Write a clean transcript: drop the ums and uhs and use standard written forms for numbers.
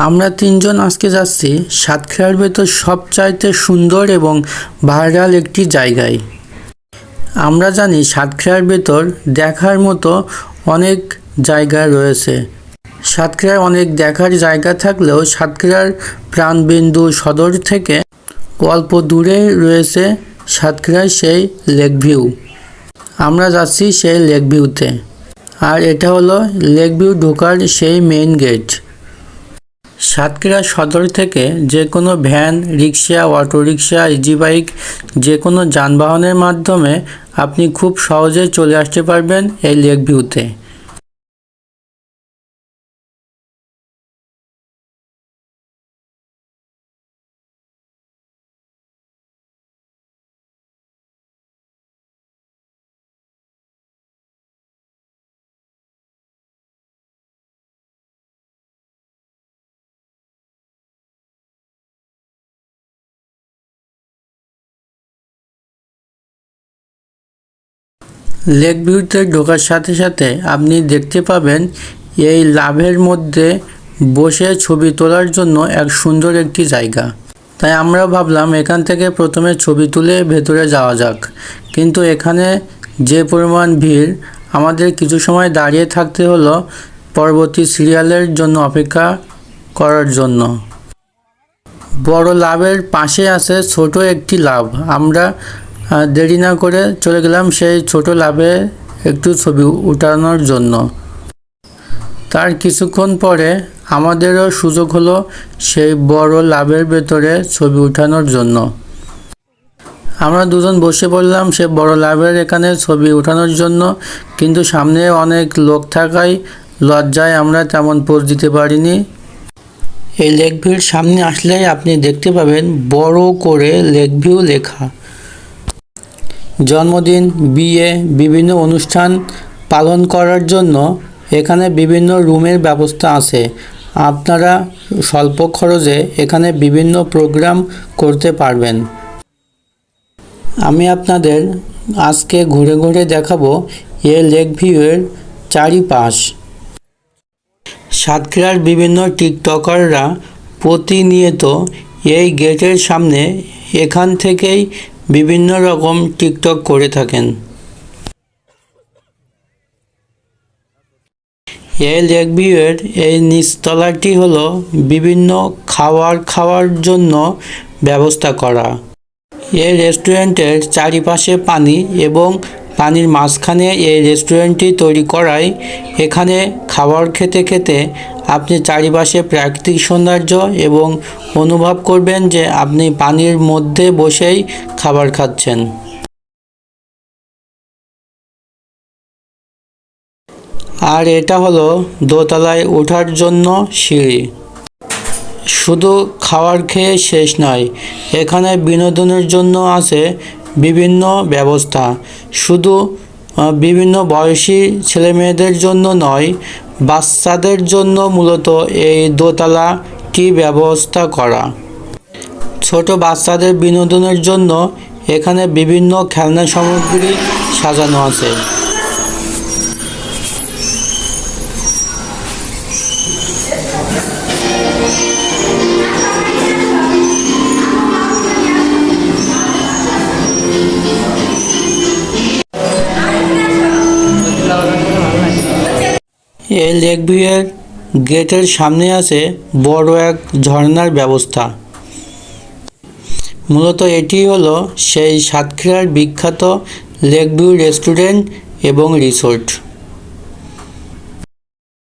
আমরা তিনজন আজকে যাচ্ছি সাতক্ষীরার ভেতর সবচাইতে সুন্দর এবং ভাইরাল একটি জায়গায়। আমরা জানি সাতক্ষীরার ভেতর দেখার মতো অনেক জায়গা রয়েছে। সাতক্ষীরায় অনেক দেখার জায়গা থাকলেও সাতক্ষীরার প্রাণবিন্দু সদর থেকে অল্প দূরে রয়েছে সাতক্ষীরার সেই লেক ভিউ। আমরা যাচ্ছি সেই লেক ভিউতে, আর এটা হলো লেক ভিউ ঢোকার সেই মেইন গেট। সাতক্ষীরা সদর থেকে যে কোনো ভ্যান, রিক্সা, অটোরিক্সা, ইজি বাইক যে কোনো যানবাহনের মাধ্যমে আপনি খুব সহজে চলে আসতে পারবেন এই লেক ভিউতে। লেক ভিউতে ঢোকার সাথে সাথে আপনি দেখতে পাবেন এই লাভের মধ্যে বসে ছবি তোলার জন্য এক সুন্দর একটি জায়গা। তাই আমরা ভাবলাম এখান থেকে প্রথমে ছবি তুলে ভেতরে যাওয়া যাক, কিন্তু এখানে যে পরিমাণ ভিড়, আমাদের কিছু সময় দাঁড়িয়ে থাকতে হলো পরবর্তী সিরিয়ালের জন্য অপেক্ষা করার জন্য। বড় লাভের পাশে আছে ছোট একটি লাভ। আমরা দেরি না করে চলে গেলাম সেই ছোট লাভে একটু ছবি উঠানোর জন্য। তার কিছুক্ষণ পরে আমাদেরও সুযোগ হলো সেই বড় লাভের ভেতরে ছবি উঠানোর জন্য। আমরা দুজন বসে পড়লাম সে বড় লাভের এখানে ছবি উঠানোর জন্য, কিন্তু সামনে অনেক লোক থাকায় লজ্জায় আমরা তেমন পোজ দিতে পারিনি। এই লেক ভিউর সামনে আসলেই আপনি দেখতে পাবেন বড় করে লেক ভিউ লেখা। জন্মদিন, বিয়ে, বিভিন্ন অনুষ্ঠান পালন করার জন্য এখানে বিভিন্ন রুমের ব্যবস্থা আছে। আপনারা স্বল্প খরচে এখানে বিভিন্ন প্রোগ্রাম করতে পারবেন। আমি আপনাদের আজকে ঘুরে ঘুরে দেখাবো এই লেক ভিউয়ের চারিপাশ। সাতক্ষীরার বিভিন্ন টিকটকাররা প্রতিনিয়ত এই গেটের সামনে এখান থেকেই বিভিন্ন রকম টিকটক করে থাকেন। এই লেক ভিউয়ের এই নিচতলাটি হলো বিভিন্ন খাওয়ার জন্য ব্যবস্থা করা। এই রেস্টুরেন্টের চারিপাশে পানি এবং পানির মাঝখানে এই রেস্টুরেন্টটি তৈরি করায় এখানে খাবার খেতে খেতে আপনি চারিপাশে প্রাকৃতিক সৌন্দর্য এবং অনুভব করবেন যে আপনি পানির মধ্যে বসেই খাবার খাচ্ছেন। আর এটা হলো দোতলায় ওঠার জন্য সিঁড়ি। শুধু খাবার খেয়ে শেষ নয়, এখানে বিনোদনের জন্য আছে বিভিন্ন ব্যবস্থা। শুধু বিভিন্ন বয়সী ছেলেমেয়েদের জন্য নয়, বাচ্চাদের জন্য মূলত এই দোতলাটি ব্যবস্থা করা। ছোট বাচ্চাদের বিনোদনের জন্য এখানে বিভিন্ন খেলনা সামগ্রী সাজানো আছে। এই লেক ভিউয়ের গেটের সামনে আছে বড় এক ঝর্ণার ব্যবস্থা। মূলত এটি হলো সেই সাতক্ষীরার বিখ্যাত লেক ভিউ রেস্টুরেন্ট এবং রিসোর্ট।